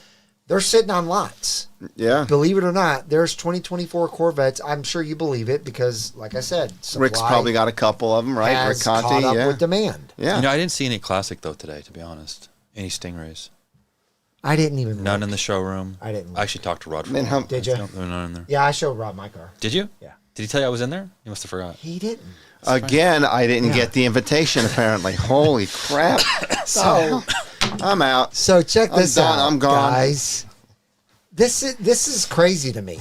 they're sitting on lots. Yeah. Believe it or not, there's 2024 Corvettes. I'm sure you believe it because, like I said, Rick's supply probably got a couple of them, right? has Rick Conti, caught up yeah. with demand. Yeah. You know, I didn't see any Classic though today, to be honest. Any Stingrays? I didn't even None look. in the showroom. I didn't. I actually talked to Rod. For Then a while. Did you? No, there were none in there. Yeah, I showed Rob my car. Did you? Yeah. Did he tell you I was in there? You must have forgot. He didn't. Again, I didn't Yeah. get the invitation, apparently. Holy crap. So, I'm out. so check I'm this done. out, I'm gone. guys. This is crazy to me.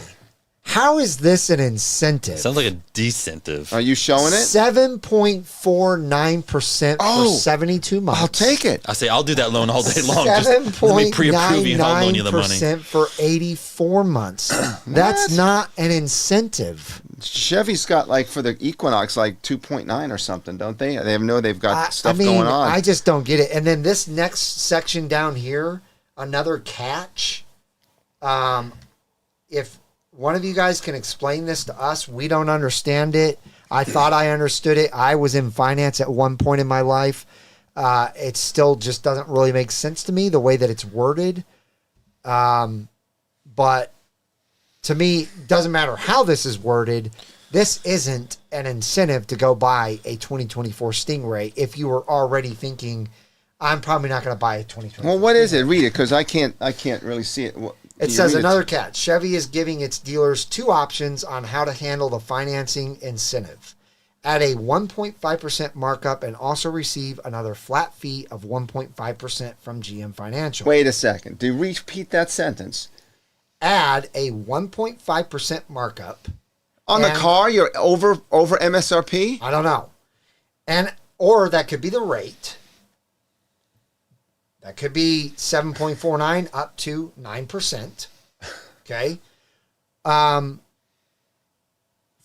How is this an incentive? Sounds like a decentive. Are you showing it? 7.49% Oh, for 72 months. I'll take it. I say I'll do that loan all day long. Just let me pre-approve you and I'll loan you the money. 7.99% for 84 months. That's What? not an incentive. Chevy's got like for the Equinox like 2.9 or something, don't they? They know they've got stuff going on. I just don't get it. And then this next section down here, another catch. If one of you guys can explain this to us, we don't understand it. I thought I understood it. I was in finance at one point in my life. It still just doesn't really make sense to me the way that it's worded. But to me, doesn't matter how this is worded. This isn't an incentive to go buy a 2024 Stingray if you were already thinking, I'm probably not going to buy a 2024. Well, what is it? Read it, because I can't really see it. It says another catch. Chevy is giving its dealers 2 options on how to handle the financing incentive. Add a 1.5% markup and also receive another flat fee of 1.5% from GM Financial. Wait a second. Do you repeat that sentence? Add a 1.5% markup. On the car, you're over MSRP? I don't know. Or that could be the rate. That could be 7.49 up to 9%. Okay. From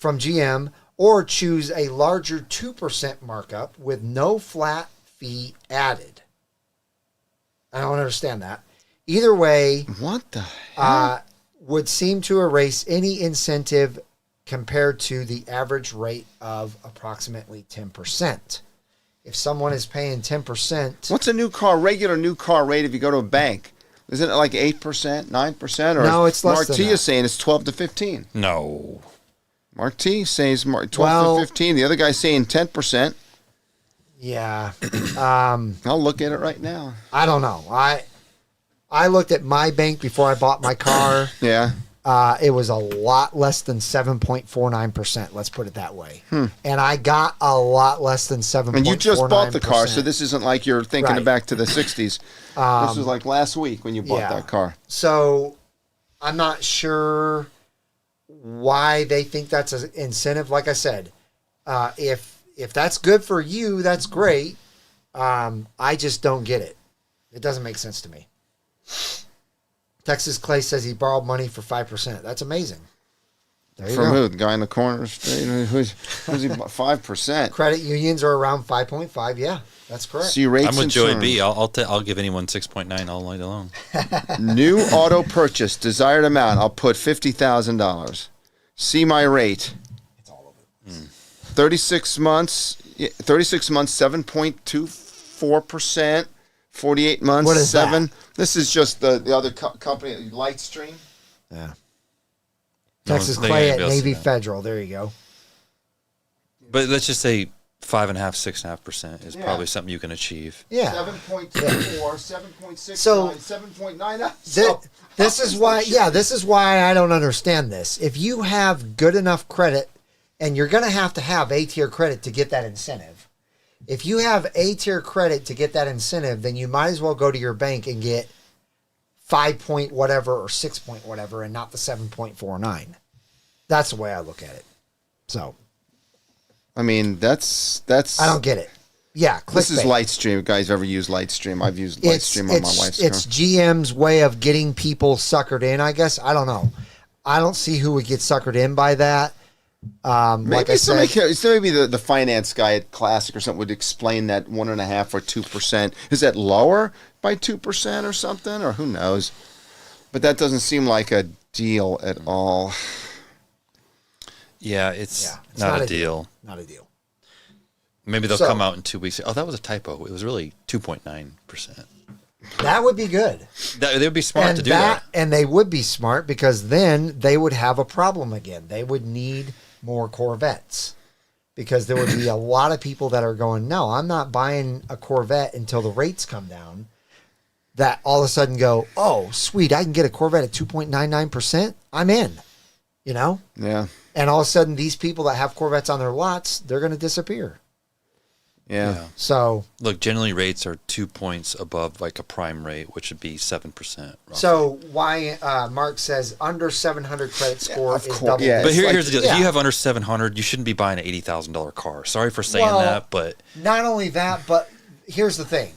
GM, or choose a larger 2% markup with no flat fee added. I don't understand that. Either way, what the hell? Would seem to erase any incentive compared to the average rate of approximately 10%. If someone is paying 10%... What's a regular new car rate if you go to a bank? Isn't it like 8%, 9%? Or no, it's less Mark than T that. is saying it's 12 to 15. No. Mark T says 12 to 15. The other guy's saying 10%. Yeah. I'll look at it right now. I don't know. I looked at my bank before I bought my car. Yeah. It was a lot less than 7.49%. Let's put it that way. And I got a lot less than 7.49%. And you just bought the car, so this isn't like you're thinking Right. back to the 60s. This was like last week when you bought that car. So I'm not sure why they think that's an incentive. Like I said, if that's good for you, that's great. I just don't get it. It doesn't make sense to me. Texas Clay says he borrowed money for 5%. That's amazing. There you From go. who? The guy in the corner? Who's he? 5%. Credit unions are around 5.5. Yeah, that's correct. See rates I'm with and Joey terms. B. I'll give anyone 6.9 all night long. New auto purchase, desired amount. I'll put $50,000. See my rate. It's all over. 36 months, 7.24%. 48 months, What is 7. that? This is just the other company, Lightstream. Yeah. Texas they Clay ain't at able to see Navy that. Federal. There you go. But let's just say 5.5%, 6.5% is Yeah. probably something you can achieve. Yeah. 7.24, 7.69, So- 7.99. This is why, this is why I don't understand this. If you have good enough credit, and you're going to have A-tier credit to get that incentive. If you have A-tier credit to get that incentive, then you might as well go to your bank and get 5 point whatever or 6 point whatever and not the 7.49. That's the way I look at it. So, I mean, that's. I don't get it. Yeah, This is clickbait. Lightstream. If you guys ever use Lightstream? I've used Lightstream on my wife's It's car. GM's way of getting people suckered in, I guess. I don't know. I don't see who would get suckered in by that. Like I said, Maybe the finance guy at Classic or something would explain that 1.5% or 2%. Is that lower by 2% or something, or who knows? But that doesn't seem like a deal at all. Yeah, it's it's not a deal. Not a deal. Maybe they'll So- come out in 2 weeks. Oh, that was a typo. It was really 2.9%. That would be good. They would be smart And to do that. And they would be smart because then they would have a problem again. They would need more Corvettes because there would be a lot of people that are going, no, I'm not buying a Corvette until the rates come down. That all of a sudden go, oh, sweet, I can get a Corvette at 2.99%. I'm in, you know? Yeah. And all of a sudden, these people that have Corvettes on their lots, they're going to disappear. Yeah. So, Look, generally rates are 2 points above like a prime rate, which would be 7%. roughly. so why Mark says under 700 credit score of is course, double. yeah. But It's here's the deal. yeah. If you have under 700, you shouldn't be buying an $80,000 car. Sorry for saying Well, that, but Not only that, but here's the thing.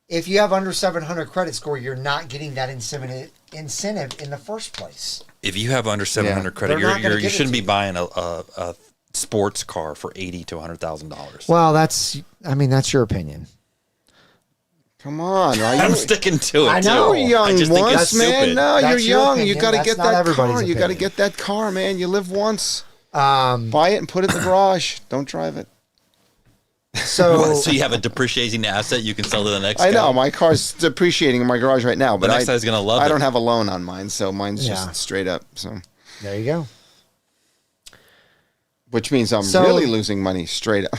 If you have under 700 credit score, you're not getting that incentive in the first place. if you have under 700 credit, They're not gonna you give it shouldn't to be you. buying a sports car for $80,000 to $100,000. Well, that's your opinion. Come on. Are you, I'm sticking to it. I know. too. You're young I just think once, it's man. stupid. No, you're That's your young. opinion. You got to That's get not that everybody's car. You got to opinion. get that car, man. You live once. Um, Buy it and put it in the garage. Don't drive it. So, So you have a depreciating asset you can sell to the next I guy? know my car's depreciating in my garage right now, but next guy's gonna love I it. don't have a loan on mine, so mine's Yeah. just straight up. So, there you go. which means I'm So- really losing money straight up.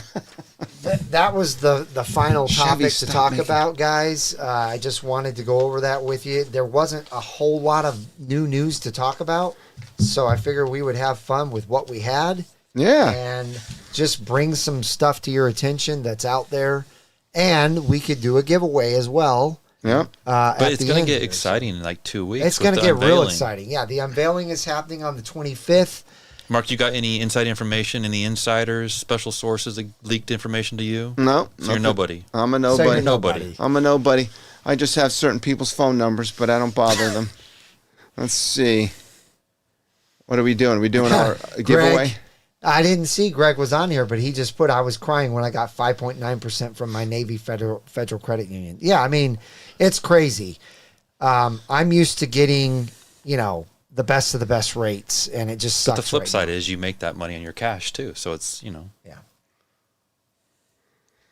That was the final Chevy, topic to stop talk making- about, guys. I just wanted to go over that with you. There wasn't a whole lot of new news to talk about, so I figured we would have fun with what we had Yeah. and just bring some stuff to your attention that's out there. And we could do a giveaway as well. Yeah. But it's going to get exciting in like 2 weeks. It's with going to the get real unveiling. exciting. Yeah, the unveiling is happening on the 25th. Mark, you got any inside information, any insiders, special sources that leaked information to you? No. So you're nobody. I'm a So nobody. you're Nobody. I'm a nobody. I just have certain people's phone numbers, but I don't bother them. Let's see. What are we doing? Are we doing our giveaway? Greg, I didn't see Greg was on here, but he just put, I was crying when I got 5.9% from my Navy Federal Credit Union. Yeah, I mean, it's crazy. I'm used to getting, the best of the best rates, and it just sucks. But the flip right side now. is you make that money on your cash too. So it's, Yeah.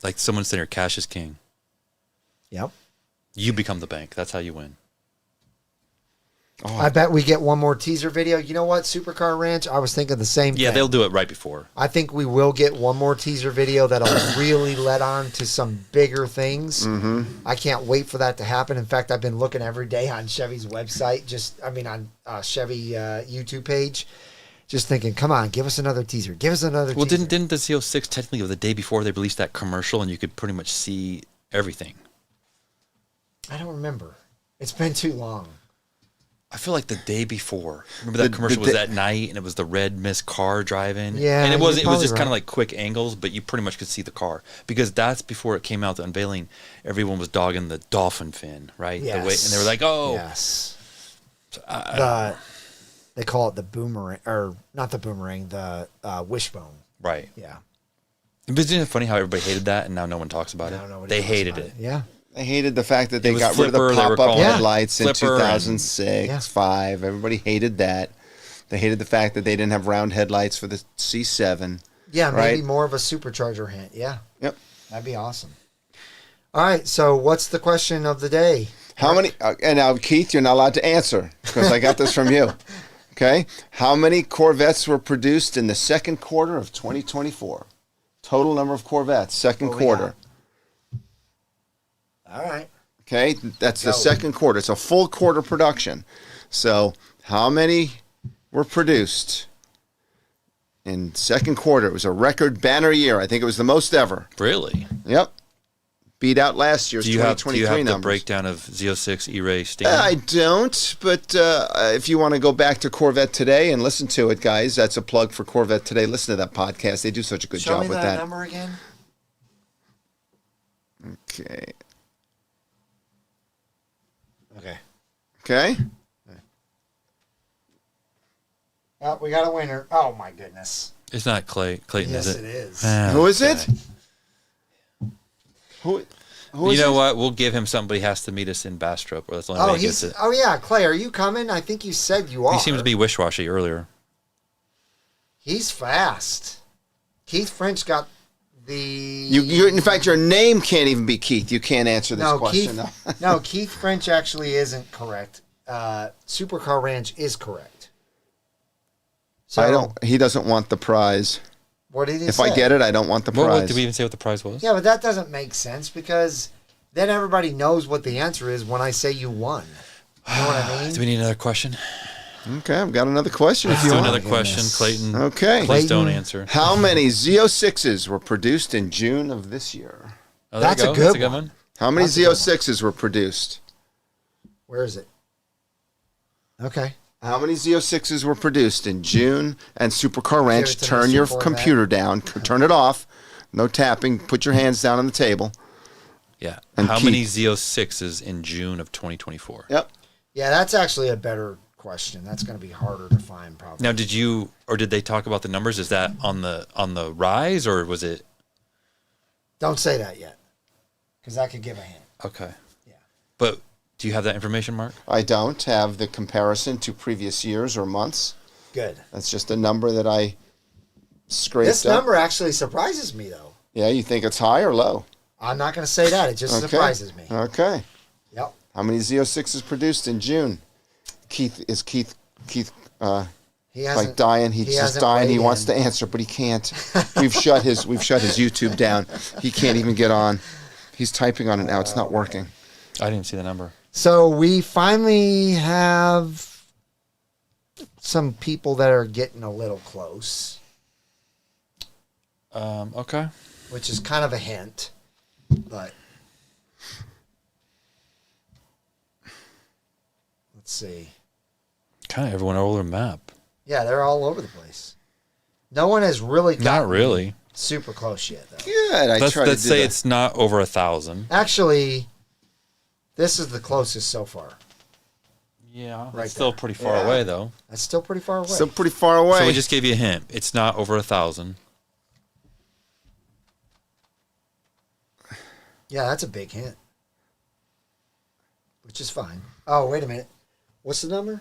like someone saying your cash is king. Yep. You become the bank. That's how you win. I bet we get one more teaser video. You know what, Supercar Ranch? I was thinking the same Yeah, thing. they'll do it right before. I think we will get one more teaser video that'll really let on to some bigger things. Mm-hmm. I can't wait for that to happen. In fact, I've been looking every day on Chevy's website, on Chevy YouTube page, just thinking, come on, give us another teaser. Give us another Well, teaser. didn't the Z06 technically the day before they released that commercial and you could pretty much see everything? I don't remember. It's been too long. I feel like the day before. Remember that commercial was at night and it was the red mist car driving? Yeah, And it you're was probably just kind of right. like quick angles, but you pretty much could see the car. Because that's before it came out, the unveiling, everyone was dogging the dolphin fin, right? Yes. The way, and they were like, oh. Yes. They call it the boomerang, or not the boomerang, the wishbone. Right. Yeah. But isn't it funny how everybody hated that and now no one talks about Now it? nobody They talks hated about it. Yeah. I hated the fact that they was got rid of Flipper, the they were pop-up calling it. headlights in Flipper and- 2006, Yeah. 5. Everybody hated that. They hated the fact that they didn't have round headlights for the C7. Yeah, maybe Right. more of a supercharger hint. Yeah. Yep. That'd be awesome. All right, so what's the question of the day? How many? And now, Keith, you're not allowed to answer because I got this from you. Okay. How many Corvettes were produced in the second quarter of 2024? Total number of Corvettes, second What we quarter. All right. Okay. That's the Go. second quarter. It's a full quarter production. So, how many were produced in second quarter? It was a record banner year. I think it was the most ever. Really? Yep. Beat out last year's Do you have 2023 the numbers. breakdown of Z06 E-Ray Sting? I don't, but if you want to go back to Corvette Today and listen to it, guys, that's a plug for Corvette Today. Listen to that podcast. They do such a good Show job me with that that. number again. Okay. Okay. Okay. Oh, we got a winner. Oh my goodness. It's not Clayton, Yes, is it it? is. Ah, Who is it? okay. Who You is know it? what? We'll give him somebody has to meet us in Bastrop, or that's the only Oh, way he gets it. Oh yeah, Clay, are you coming? I think you said you are. He seems to be wish-washy earlier. He's fast. Keith French got the. You, in fact, your name can't even be Keith. You can't answer this no, question. Keith. No, Keith French actually isn't correct. Supercar Ranch is correct. So I don't. He doesn't want the prize. What did he If say? I get it, I don't want the What, prize. did we even say what the prize was? Yeah, but that doesn't make sense because then everybody knows what the answer is when I say you won. You know what I mean? Do we need another question? Okay, I've got another question. Let's if you do want. another question, goodness. Clayton. Okay. Please don't Clayton. answer. How many Z06s were produced in June of this year? Oh, there That's you a go. good That's a good one. one. How many That's a good one. Z06s were produced? Where is it? Okay. How many Z06s were produced in June? And Supercar Give Ranch, it to turn Mr. your Corvette. computer down. Turn it off. No tapping. Put your hands down on the table. Yeah. And How Keith. many Z06s in June of 2024? Yep. Yeah, that's actually a better question. That's going to be harder to find, probably. Now, did they talk about the numbers? Is that on the rise, or was it? Don't say that yet, because that could give a hint. Okay. Yeah. But do you have that information, Mark? I don't have the comparison to previous years or months. Good. That's just a number that I scraped This up. number actually surprises me, though. Yeah, you think it's high or low? I'm not going to say that. It just Okay. surprises me. Okay. Yep. How many Z06s produced in June? Keith He hasn't, like dying. He's just hasn't dying. He weighed wants in. to answer, but he can't. We've shut his YouTube down. He can't even get on. He's typing on it now. It's not working. I didn't see the number. So we finally have some people that are getting a little close, Okay. which is kind of a hint, but let's see. Kind of everyone all over the map. Yeah, they're all over the place. No one has really Not gotten really. super close yet, though. Good. Let's to do say that. it's not over 1,000. Actually, this is the closest so far. Yeah. Right It's still there. pretty far Yeah. away, though. That's still pretty far away. still pretty far away. So we just gave you a hint. It's not over 1,000. Yeah, that's a big hint. Which is fine. Oh, wait a minute. What's the number?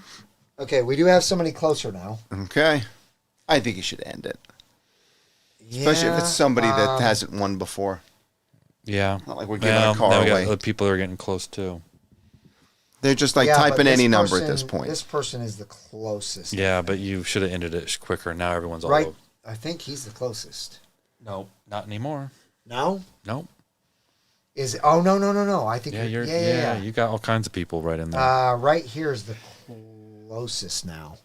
Okay, we do have somebody closer now. Okay. I think you should end it. Especially if it's somebody that hasn't won before. Yeah. Not like we're giving a car now we got away. other people that are getting close too. They're just like Yeah, but typing this any number at person- this point. This person is the closest. Yeah, but you should have ended it quicker. Now everyone's all Right. over. I think he's the closest. No, not anymore. No? Nope. Is it? Oh, no. I think Yeah, you're, you're. yeah. You got all kinds of people right in there. Right here is the closest now.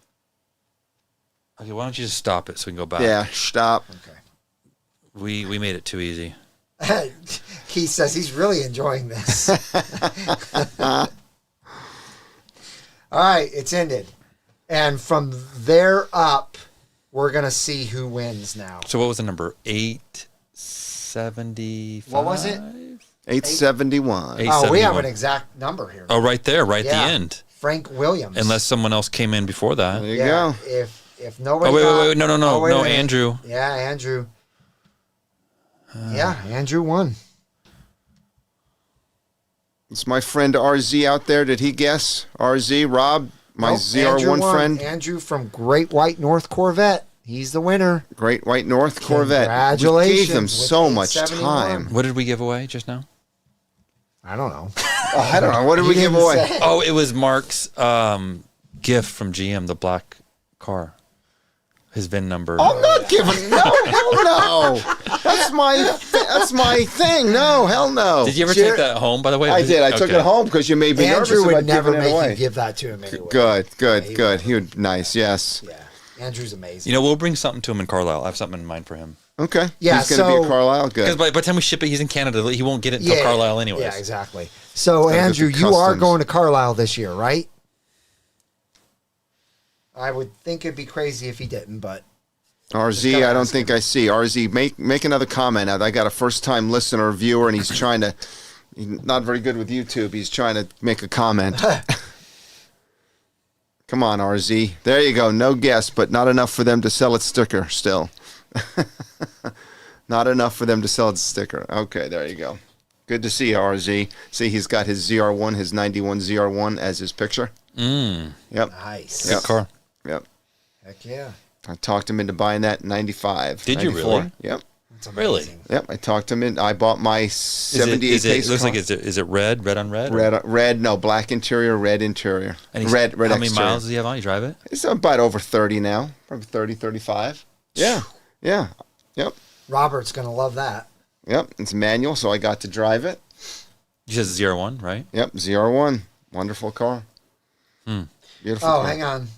Okay, why don't you just stop it so we can go back? Yeah, stop. Okay. We made it too easy. Keith says he's really enjoying this. All right, it's ended. And from there up, we're going to see who wins now. So what was the number? 875. What was it? 871. Eight- Oh, we have 871. an exact number here. Oh, right there, right Yeah. at the end. Frank Williams. Unless someone else came in before that. There you yeah, go. if nobody Oh, wait, got- wait, wait. No, Oh, wait a minute. Andrew. Yeah, Andrew. Yeah, Andrew won. It's my friend RZ out there. Did he guess? RZ, Rob, my Nope, Andrew ZR1 won. friend. Andrew from Great White North Corvette. He's the winner. Great White North Corvette. Congratulations. We gave them with so much 871. time. What did we give away just now? I don't know. Oh, I don't know. What did we He give didn't away? say. Oh, it was Mark's gift from GM, the black car. His VIN number. I'm not giving. No, hell no. That's my thing. No, hell no. Did you ever Jer- take that home, by the way? I did. I took Okay. it home because you made me Andrew nervous would about never giving it make away. you give that to him anyway. Good. Yeah, He would. Nice. Yes. Yeah, Andrew's amazing. You know, we'll bring something to him in Carlisle. I have something in mind for him. Okay. Yeah, He's going to be so- at Carlisle. Because Good. by the time we ship it, he's in Canada. He won't get it until Carlisle anyways. Yeah, exactly. So, Gotta go Andrew, through you are customs. going to Carlisle this year, right? I would think it'd be crazy if he didn't, but RZ, gotta I don't ask think I see. RZ, make another comment. I got a first-time listener or viewer, and he's trying to. He's not very good with YouTube. He's trying to make a comment. Come on, RZ. There you go. No guess, but not enough for them to sell its sticker still. Not enough for them to sell its sticker. Okay, there you go. Good to see you, RZ. See, he's got his ZR1, his 91 ZR1 as his picture. Yep. nice. Yep. Good car. Yep. Heck yeah. I talked him into buying that in 95. Did you 94. really? Yep. That's Really? amazing. Yep, I talked him in. I bought my 78 pace looks car. like is it red on red? or- Red, no, black interior, red interior. And Red How many exterior. miles does he have on? You drive it? It's about over 30 now. Probably 30, 35. Yeah, yeah. Yep, Robert's going to love that. yep. It's manual, so I got to drive it. You said 01, right? Yep, ZR1. Wonderful car. Beautiful Oh, car. hang on.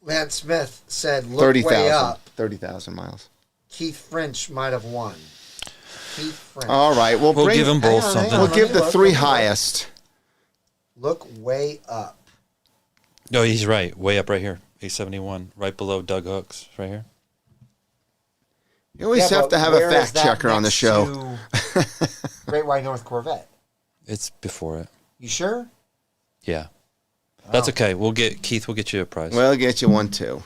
Lance Smith said, look 30,000. way up. 30,000 miles. Keith French might have won. Keith French. All right, we'll We'll bring. give them Hang both on, hang something. on. We'll give the Look, three look. highest. Look way up. No, he's right. Way up right here. 871. Right below Doug Hooks. Right here. You always Yeah, have but to have a where is fact that checker on the next show. to Great White North Corvette. It's before it. You sure? Yeah. That's Oh. okay. Keith will get you a prize. We'll get you one too.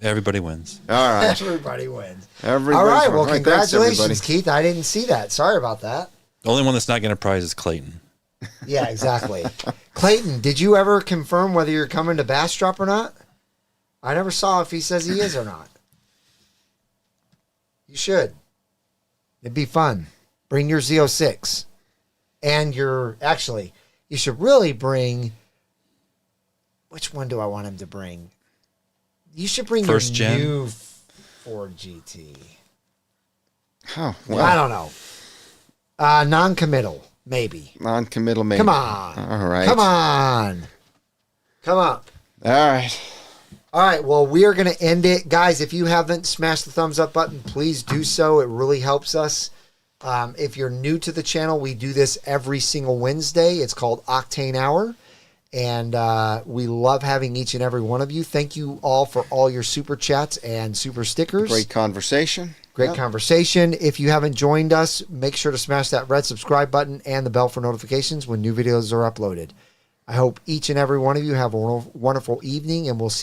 Everybody wins. All right. Everybody wins. Everybody. All right. Well, All right, thanks, congratulations, everybody. Keith. I didn't see that. Sorry about that. The only one that's not getting a prize is Clayton. Yeah, exactly. Clayton, did you ever confirm whether you're coming to Bastrop or not? I never saw if he says he is or not. You should. It'd be fun. Bring your Z06. And you should really bring, which one do I want him to bring? You should bring First your gen? new Ford GT. Oh, well, I don't know. Non-committal, maybe. non-committal, maybe. Come on. All right. Come on. Come up. All right. All right, well, we are going to end it. Guys, if you haven't smashed the thumbs up button, please do so. It really helps us. If you're new to the channel, we do this every single Wednesday. It's called Octane Hour. And we love having each and every one of you. Thank you all for all your super chats and super stickers. Great conversation. Great conversation. If you haven't joined us, make sure to smash that red subscribe button and the bell for notifications when new videos are uploaded. I hope each and every one of you have a wonderful evening, and we'll see